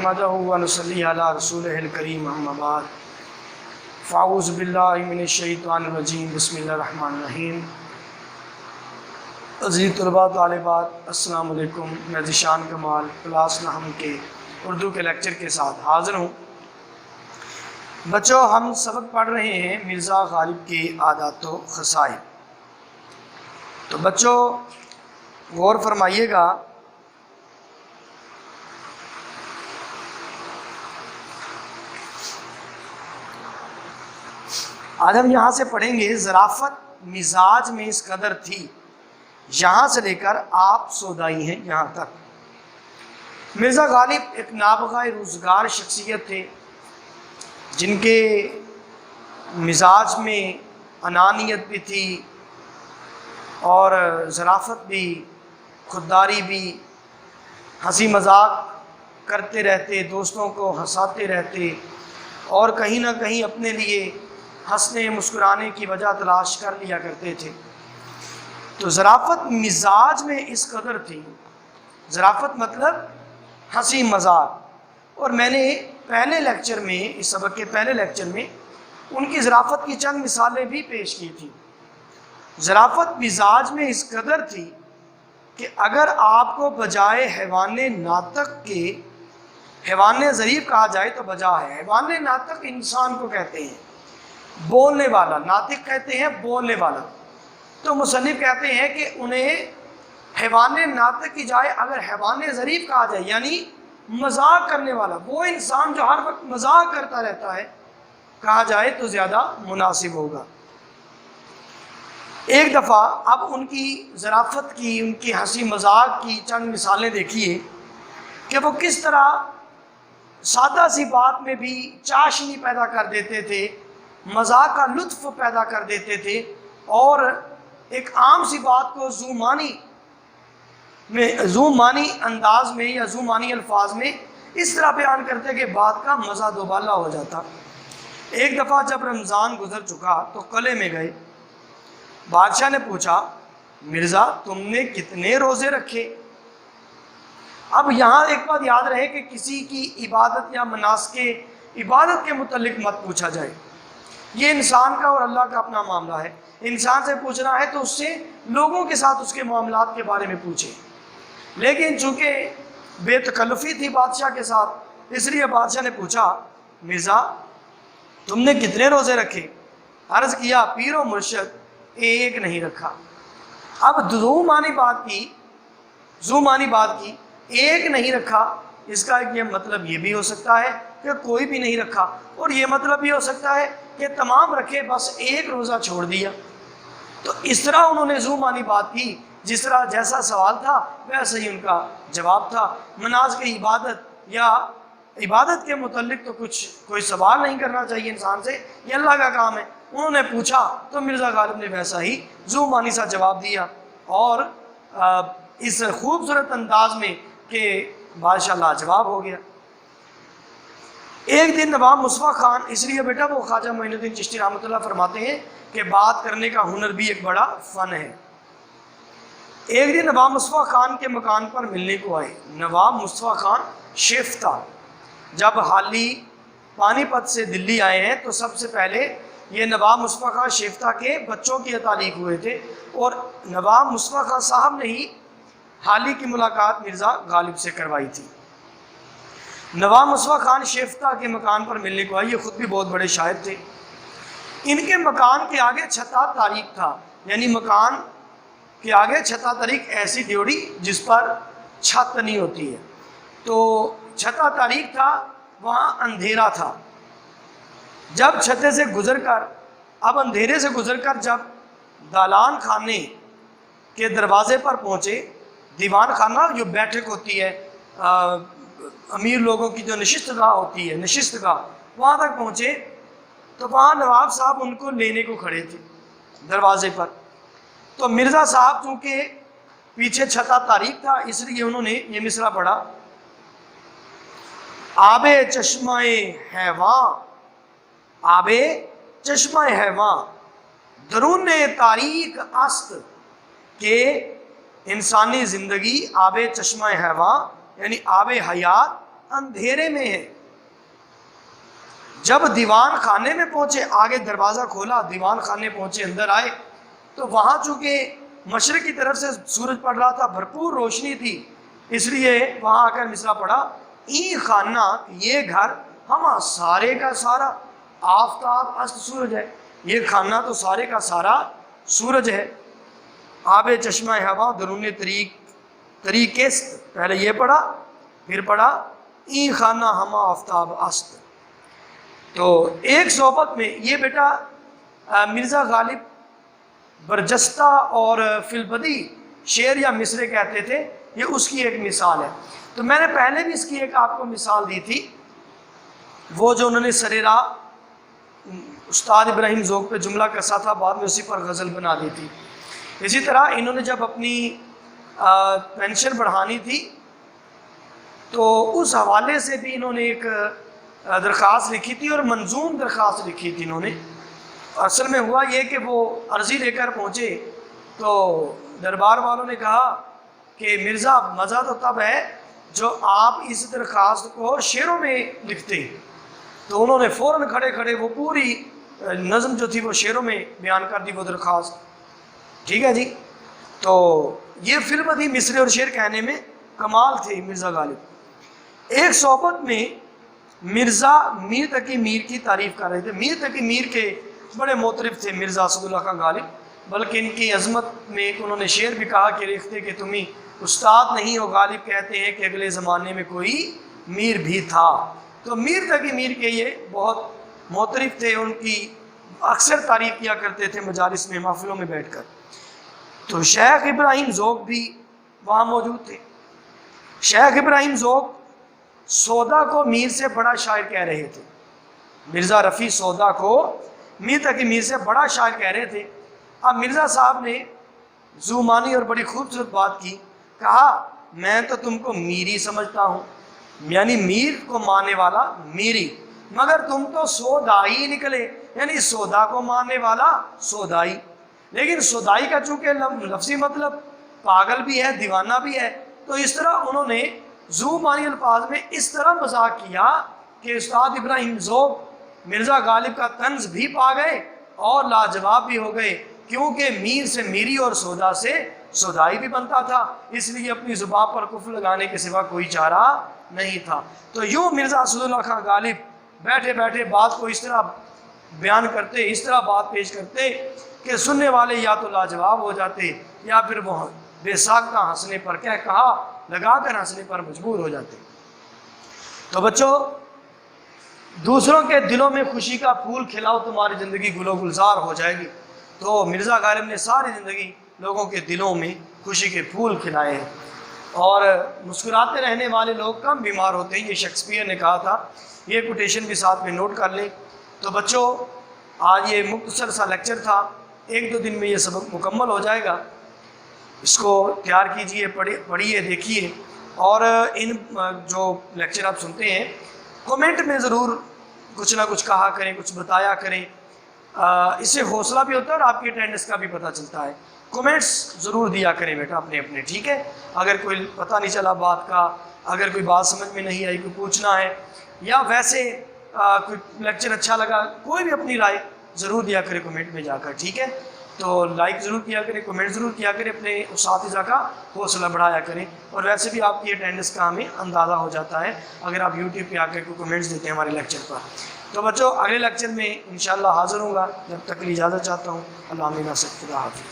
नहमदहु व नसल्ली अला रसूलिहिल करीम अम्मा बाद फ़ाऊज़ु बिल्लाहि मिनश शैतानिर रजीम बिस्मिल्लाहिर रहमानिर रहीम। अज़ीज़ तलबा तालिबात अस्सलाम वालेकुम। मैं ज़ीशान कमाल क्लास नहम के उर्दू के लेक्चर के साथ हाज़िर हूँ। बच्चों, हम सबक पढ़ रहे हैं मिर्ज़ा गालिब की आदात व ख़साइल। तो बच्चों गौर फरमाइएगा, आज हम यहाँ से पढ़ेंगे ज़राफ़त मिजाज में इस कदर थी, यहाँ से लेकर आप सौदाई हैं यहाँ तक। मिर्ज़ा गालिब एक नाबगा रोज़गार शख्सियत थे जिनके मिजाज में अनानियत भी थी और ज़राफ़त भी, खुददारी भी, हंसी मजाक करते रहते, दोस्तों को हंसाते रहते और कहीं ना कहीं अपने लिए हंसने मुस्कुराने की वजह तलाश कर लिया करते थे। तो ज़राफ़त मिजाज में इस कदर थी, ज़राफ़त मतलब हंसी मजाक। और मैंने पहले लेक्चर में, इस सबक के पहले लेक्चर में उनकी ज़राफ़त की चंद मिसालें भी पेश की थी। ज़राफ़त मिजाज में इस कदर थी कि अगर आपको बजाय हैवान नातक के हैवान ज़रीफ़ कहा जाए तो बजा है। हैवान नातक इंसान को कहते हैं, बोलने वाला, नातिक कहते हैं बोलने वाला। तो मुसन्निफ़ कहते हैं कि उन्हें हैवान नातिक की जाए अगर हैवान ज़रीफ़ कहा जाए, यानी मजाक करने वाला, वो इंसान जो हर वक्त मजाक करता रहता है, कहा जाए तो ज़्यादा मुनासिब होगा। एक दफ़ा अब उनकी ज़राफ़त की, उनकी हंसी मजाक की चंद मिसालें देखिए कि वो किस तरह सादा सी बात में भी चाशनी पैदा कर देते थे, मजाक का लुत्फ़ पैदा कर देते थे और एक आम सी बात को ज़ूमानी अंदाज में या ज़ूमानी अल्फाज में इस तरह बयान करते कि बात का मज़ा दोबाला हो जाता। एक दफ़ा जब रमज़ान गुजर चुका तो कले में गए। बादशाह ने पूछा, मिर्ज़ा तुमने कितने रोज़े रखे? अब यहाँ एक बात याद रहे कि किसी की इबादत या मनासके इबादत के मुतल्लिक मत पूछा जाए। ये इंसान का और अल्लाह का अपना मामला है। इंसान से पूछना है तो उससे लोगों के साथ उसके मामलात के बारे में पूछे। लेकिन चूँकि बेतकल्लुफ़ी थी बादशाह के साथ, इसलिए बादशाह ने पूछा, मिर्ज़ा तुमने कितने रोज़े रखे? अर्ज़ किया, पीरो मुर्शद एक नहीं रखा। अब ज़ूमानी बात की एक नहीं रखा, इसका ये मतलब ये भी हो सकता है कि कोई भी नहीं रखा, और ये मतलब भी हो सकता है कि तमाम रखे बस एक रोज़ा छोड़ दिया। तो इस तरह उन्होंने ज़ूमानी बात की, जिस तरह जैसा सवाल था वैसे ही उनका जवाब था। मनाज़ की इबादत या इबादत के मुतल्लिक तो कोई सवाल नहीं करना चाहिए इंसान से, ये अल्लाह का काम है। उन्होंने पूछा तो मिर्ज़ा गालिब ने वैसा ही ज़ूमानी सा जवाब दिया और इस खूबसूरत अंदाज में कि बादशाह लाजवाब हो गया। एक दिन नवाब मुस्तफ़ा खान, इसलिए बेटा वो ख्वाजा मोइनुद्दीन चिश्ती रहमतुल्लाह फरमाते हैं कि बात करने का हुनर भी एक बड़ा फ़न है। एक दिन नवाब मुस्तफ़ा खान के मकान पर मिलने को आए। नवाब मुस्तफ़ा खान शेफ्ता जब हाली पानीपत से दिल्ली आए हैं तो सबसे पहले ये नवाब मुस्तफ़ा खान शेफ्ता के बच्चों की तारीख हुए थे और नवाब मुस्तफ़ा खान साहब ने ही हाली की मुलाकात मिर्ज़ा गालिब से करवाई थी। नवाब मुस्तफ़ा खान शेफ्ता के मकान पर मिलने को आए। ये ख़ुद भी बहुत बड़े शायर थे। इनके मकान के आगे छता तारीख था, यानी मकान के आगे छता तारीख ऐसी ड्योढ़ी जिस पर छत नहीं होती है, तो छता तारीख था, वहाँ अंधेरा था। जब छते से गुजरकर, अब अंधेरे से गुजरकर जब दालान खाने के दरवाज़े पर पहुँचे, दीवान खाना जो बैठक होती है, अमीर लोगों की जो नशिस्तगाह होती है, नशिस्तगाह, वहाँ तक पहुँचे तो वहाँ नवाब साहब उनको लेने को खड़े थे दरवाज़े पर। तो मिर्ज़ा साहब चूँकि पीछे छता तारीख था, इसलिए उन्होंने ये मिसरा पढ़ा, आबे चश्माए हैवां, आबे चश्माए हैवां दरून तारीख अस्त, के इंसानी ज़िंदगी आबे चश्माए हैवां यानी आबे हयात اندھیرے میں ہے۔ جب دیوان خانے میں پہنچے، آگے دروازہ کھولا، دیوان خانے پہنچے، اندر آئے تو وہاں چونکہ مشرق کی طرف سے سورج پڑ رہا تھا، بھرپور روشنی تھی، اس لیے وہاں آ کر مصرع پڑھا ای خانہ، یہ گھر ہما سارے کا سارا آفتاب است سورج ہے، یہ خانہ تو سارے کا سارا سورج ہے۔ آب چشمہ ہوا درون طریقست، پہلے یہ پڑھا پھر پڑھا ای خانہ ہما آفتاب است۔ تو ایک صحبت میں یہ بیٹا مرزا غالب برجستہ اور فلبدی شعر یا مصرے کہتے تھے، یہ اس کی ایک مثال ہے۔ تو میں نے پہلے بھی اس کی ایک آپ کو مثال دی تھی، وہ جو انہوں نے سریرا استاد ابراہیم ذوق پہ جملہ کسا تھا، بعد میں اسی پر غزل بنا دی تھی۔ اسی طرح انہوں نے جب اپنی پینشن بڑھانی تھی تو اس حوالے سے بھی انہوں نے ایک درخواست لکھی تھی، اور منظوم درخواست لکھی تھی انہوں نے۔ اصل میں ہوا یہ کہ وہ عرضی لے کر پہنچے تو دربار والوں نے کہا کہ مرزا مزہ تو تب ہے جو آپ اس درخواست کو شعروں میں لکھتے ہیں۔ تو انہوں نے فوراً کھڑے کھڑے وہ پوری نظم جو تھی وہ شعروں میں بیان کر دی، وہ درخواست، ٹھیک ہے جی۔ تو یہ فلبدی مصرے اور شعر کہنے میں کمال تھے مرزا غالب۔ ایک صحبت میں مرزا میر تقی میر کی تعریف کر رہے تھے۔ میر تقی میر کے بڑے معترف تھے مرزا اسد اللہ خان غالب، بلکہ ان کی عظمت میں ایک انہوں نے شعر بھی کہا کہ ریختے کہ تمہیں استاد نہیں ہو غالب، کہتے ہیں کہ اگلے زمانے میں کوئی میر بھی تھا۔ تو میر تقی میر کے یہ بہت معترف تھے، ان کی اکثر تعریف کیا کرتے تھے مجالس میں، محفلوں میں بیٹھ کر۔ تو شیخ ابراہیم ذوق بھی وہاں موجود تھے۔ شیخ ابراہیم ذوق سودا کو میر سے بڑا شاعر کہہ رہے تھے، مرزا رفیع سودا کو میر تقی میر سے بڑا شاعر کہہ رہے تھے۔ اب مرزا صاحب نے زومانی اور بڑی خوبصورت بات کی، کہا میں تو تم کو میری سمجھتا ہوں، یعنی میر کو ماننے والا میری، مگر تم تو سودائی نکلے، یعنی سودا کو ماننے والا سودائی۔ لیکن سودائی کا چونکہ لفظی مطلب پاگل بھی ہے، دیوانہ بھی ہے، تو اس طرح انہوں نے زومانی الفاظ میں اس طرح مذاق کیا کہ استاد ابراہیم ذوق مرزا غالب کا طنز بھی پا گئے اور لاجواب بھی ہو گئے، کیونکہ میر سے میری اور سودا سے سودائی بھی بنتا تھا، اس لیے اپنی زبان پر کفر لگانے کے سوا کوئی چارہ نہیں تھا۔ تو یوں مرزا اسد اللہ خان غالب بیٹھے بیٹھے بات کو اس طرح بیان کرتے، اس طرح بات پیش کرتے کہ سننے والے یا تو لاجواب ہو جاتے یا پھر وہ بے ساختہ ہنسنے پر کہا لگا کر ہنسنے پر مجبور ہو جاتے۔ تو بچوں، دوسروں کے دلوں میں خوشی کا پھول کھلاؤ، تمہاری زندگی گل و گلزار ہو جائے گی۔ تو مرزا غالب نے ساری زندگی لوگوں کے دلوں میں خوشی کے پھول کھلائے ہیں، اور مسکراتے رہنے والے لوگ کم بیمار ہوتے ہیں، یہ شیکسپیئر نے کہا تھا۔ یہ کوٹیشن بھی ساتھ میں نوٹ کر لیں۔ تو بچوں، آج یہ مختصر سا لیکچر تھا، ایک دو دن میں یہ سبق مکمل ہو جائے گا، اس کو تیار کیجئے، پڑھیے، دیکھیے، اور ان جو لیکچر آپ سنتے ہیں کومنٹ میں ضرور کچھ نہ کچھ کہا کریں، کچھ بتایا کریں، اس سے حوصلہ بھی ہوتا ہے اور آپ کی اٹینڈنس کا بھی پتہ چلتا ہے۔ کومنٹس ضرور دیا کریں بیٹا اپنے اپنے، ٹھیک ہے؟ اگر کوئی پتہ نہیں چلا بات کا، اگر کوئی بات سمجھ میں نہیں آئی، کوئی پوچھنا ہے، یا ویسے کوئی لیکچر اچھا لگا، کوئی بھی اپنی رائے ضرور دیا کرے کومنٹ میں جا کر، ٹھیک ہے؟ تو لائک ضرور کیا کریں، کومنٹ ضرور کیا کریں، اپنے اساتذہ کا حوصلہ بڑھایا کریں، اور ویسے بھی آپ کی اٹینڈنس کا ہمیں اندازہ ہو جاتا ہے اگر آپ یوٹیوب پہ آ کر کوئی کومنٹس دیتے ہیں ہمارے لیکچر پر۔ تو بچوں، اگلے لیکچر میں انشاءاللہ حاضر ہوں گا، جب تک اجازت چاہتا ہوں۔ اللہ حافظ۔